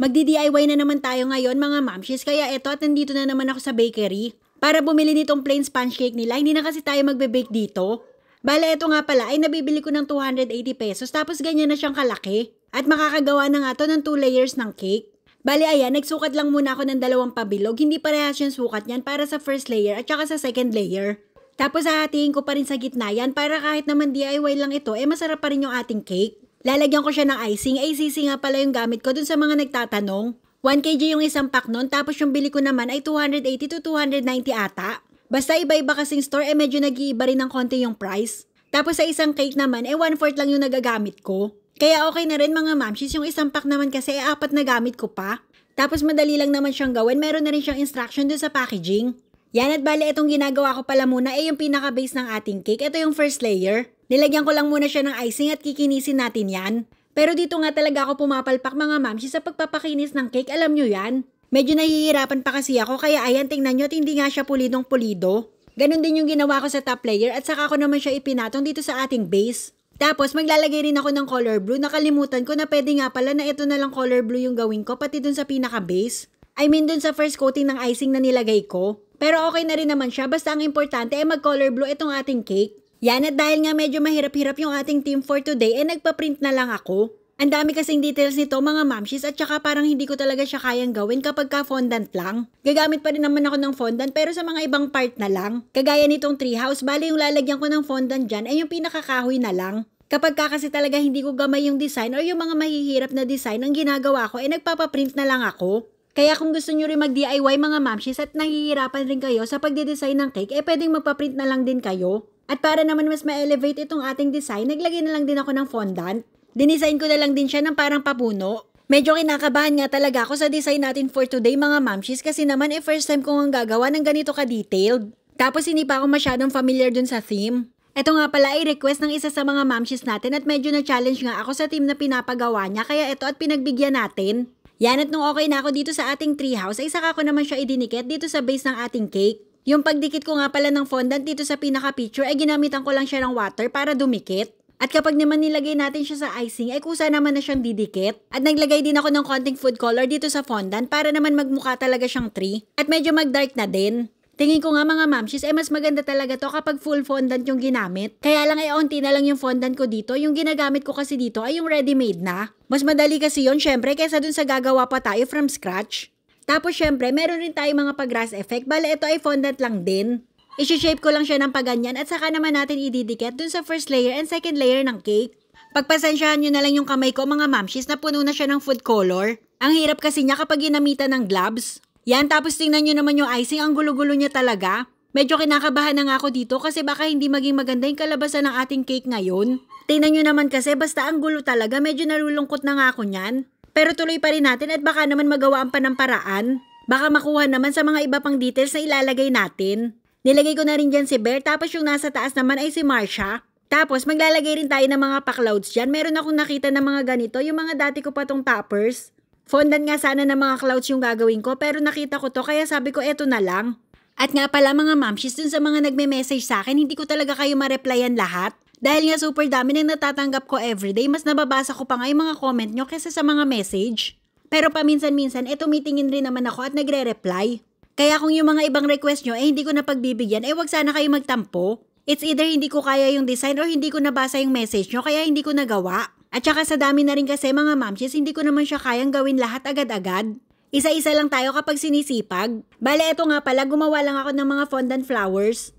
Magdi-DIY na naman tayo ngayon mga mamshis, kaya eto at nandito na naman ako sa bakery para bumili nitong plain sponge cake nila. Hindi na kasi tayo magbe-bake dito. Bale, eto nga pala ay nabibili ko ng 280 pesos tapos ganyan na siyang kalaki. At makakagawa na nga to ng 2 layers ng cake. Bale, ayan, nagsukat lang muna ako ng 2 pabilog. Hindi parehas yung sukat niyan para sa first layer at saka sa second layer. Tapos hahatiin ko pa rin sa gitna yan para kahit naman DIY lang ito, masarap pa rin yung ating cake. Lalagyan ko siya ng icing. ACC nga pala yung gamit ko dun sa mga nagtatanong. 1 kg yung isang pack nun, tapos yung bili ko naman ay 280 to 290 ata. Basta iba-iba kasing store, medyo nag-iiba rin ng konti yung price. Tapos sa isang cake naman, 1/4 lang yung nagagamit ko. Kaya okay na rin mga mamshis, yung isang pack naman kasi 4 na gamit ko pa. Tapos madali lang naman siyang gawin, meron na rin siyang instruction dun sa packaging. Yan at bali, itong ginagawa ko pala muna yung pinaka-base ng ating cake. Ito yung first layer. Nilagyan ko lang muna siya ng icing at kikinisin natin yan. Pero dito nga talaga ako pumapalpak mga mamshis sa pagpapakinis ng cake, alam nyo yan. Medyo nahihirapan pa kasi ako kaya ayan tingnan nyo at hindi nga siya pulidong pulido. Ganon din yung ginawa ko sa top layer at saka ko naman siya ipinatong dito sa ating base. Tapos maglalagay rin ako ng color blue. Nakalimutan ko na pwede nga pala na ito na lang color blue yung gawin ko pati dun sa pinaka-base. I mean dun sa first coating ng icing na nilagay ko. Pero okay na rin naman siya basta ang importante mag-color blue itong ating cake. Yan at dahil nga medyo mahirap-hirap yung ating team for today nagpa-print na lang ako. Ang dami kasing details nito mga mamshis at saka parang hindi ko talaga siya kayang gawin kapag ka fondant lang. Gagamit pa rin naman ako ng fondant pero sa mga ibang part na lang. Kagaya nitong treehouse, bali yung lalagyan ko ng fondant dyan ay yung pinakakahoy na lang. Kapag ka kasi talaga hindi ko gamay yung design o yung mga mahihirap na design ang ginagawa ko nagpapaprint na lang ako. Kaya kung gusto nyo rin mag-DIY mga mamshis at nahihirapan rin kayo sa pagde-design ng cake pwedeng magpaprint na lang din kayo. At para naman mas ma-elevate itong ating design, naglagay na lang din ako ng fondant. Dinisign ko na lang din siya ng parang papuno. Medyo kinakabahan nga talaga ako sa design natin for today mga mamshis kasi naman first time ko nga gagawa ng ganito ka-detailed. Tapos hindi pa ako masyadong familiar dun sa theme. Ito nga pala ay request ng isa sa mga mamshis natin at medyo na-challenge nga ako sa theme na pinapagawa niya kaya ito at pinagbigyan natin. Yan at nung okay na ako dito sa ating treehouse ay saka ko naman siya idinikit dito sa base ng ating cake. Yung pagdikit ko nga pala ng fondant dito sa pinaka-picture ay ginamitan ko lang siya ng water para dumikit. At kapag naman nilagay natin siya sa icing ay kusa naman na siyang didikit. At naglagay din ako ng konting food color dito sa fondant para naman magmukha talaga siyang tree. At medyo mag-dark na din. Tingin ko nga mga mamshis mas maganda talaga to kapag full fondant yung ginamit. Kaya lang onti na lang yung fondant ko dito. Yung ginagamit ko kasi dito ay yung ready-made na. Mas madali kasi yun syempre kaysa dun sa gagawa pa tayo from scratch. Tapos syempre meron rin tayong mga pag-grass effect. Bale ito ay fondant lang din. I-shape ko lang siya ng paganyan at saka naman natin ididikit dun sa first layer and second layer ng cake. Pagpasensyahan nyo na lang yung kamay ko mga mamshis na puno na siya ng food color. Ang hirap kasi niya kapag ginamitan ng gloves. Yan tapos tingnan nyo naman yung icing, ang gulo-gulo niya talaga. Medyo kinakabahan na nga ako dito kasi baka hindi maging maganda yung kalabasan ng ating cake ngayon. Tingnan nyo naman kasi basta ang gulo talaga, medyo nalulungkot na nga ako niyan. Pero tuloy pa rin natin at baka naman magawaan pa ng paraan. Baka makuha naman sa mga iba pang details na ilalagay natin. Nilagay ko na rin dyan si Bear tapos yung nasa taas naman ay si Marsha. Tapos maglalagay rin tayo ng mga pa-clouds dyan. Meron akong nakita ng mga ganito, yung mga dati ko pa tong toppers. Fondant nga sana ng mga clouds yung gagawin ko pero nakita ko to kaya sabi ko eto na lang. At nga pala mga mamshis dun sa mga nagme-message sa akin, hindi ko talaga kayo ma-replyan lahat. Dahil nga super dami na natatanggap ko everyday, mas nababasa ko pa nga yung mga comment nyo kaysa sa mga message. Pero paminsan-minsan tumitingin rin naman ako at nagre-reply. Kaya kung yung mga ibang request nyo hindi ko na pagbibigyan, wag sana kayo magtampo. It's either hindi ko kaya yung design or hindi ko nabasa yung message nyo kaya hindi ko nagawa. At saka sa dami na rin kasi mga mamshis, hindi ko naman siya kayang gawin lahat agad-agad. Isa-isa lang tayo kapag sinisipag. Bale, eto nga pala, gumawa lang ako ng mga fondant flowers.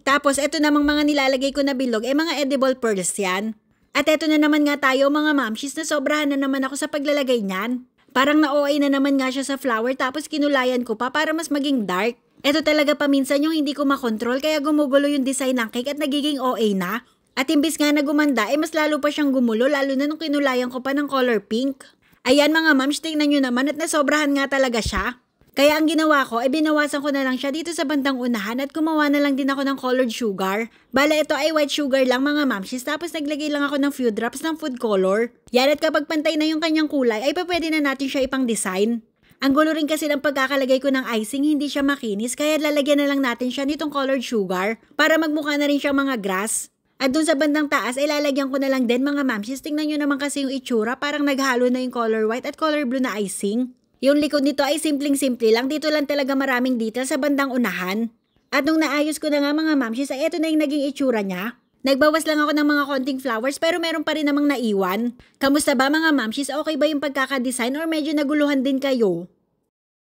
Tapos, eto namang mga nilalagay ko na bilog, mga edible pearls yan. At eto na naman nga tayo mga mamshis na sobrahan na naman ako sa paglalagay niyan. Parang na-OA na naman nga siya sa flower tapos kinulayan ko pa para mas maging dark. Eto talaga paminsan yung hindi ko makontrol kaya gumugulo yung design ng cake at nagiging OA na. At imbis nga na gumanda mas lalo pa siyang gumulo lalo na nung kinulayan ko pa ng color pink. Ayan mga mams, tingnan nyo naman at nasobrahan nga talaga siya. Kaya ang ginawa ko binawasan ko na lang siya dito sa bandang unahan at gumawa na lang din ako ng colored sugar. Bale ito ay white sugar lang mga mamshis tapos naglagay lang ako ng few drops ng food color. Yan at kapag pantay na yung kanyang kulay ay pwede na natin siya ipang design. Ang gulo rin kasi ng pagkakalagay ko ng icing hindi siya makinis kaya lalagyan na lang natin siya nitong colored sugar para magmukha na rin siyang mga grass. At dun sa bandang taas ay lalagyan ko na lang din mga mamshis. Tingnan nyo naman kasi yung itsura, parang naghalo na yung color white at color blue na icing. Yung likod nito ay simpleng-simple lang, dito lang talaga maraming detail sa bandang unahan. At nung naayos ko na nga mga mamshis ay eto na yung naging itsura niya. Nagbawas lang ako ng mga konting flowers pero meron pa rin namang naiwan. Kamusta ba mga mamshis? Okay ba yung pagkakadesign or medyo naguluhan din kayo?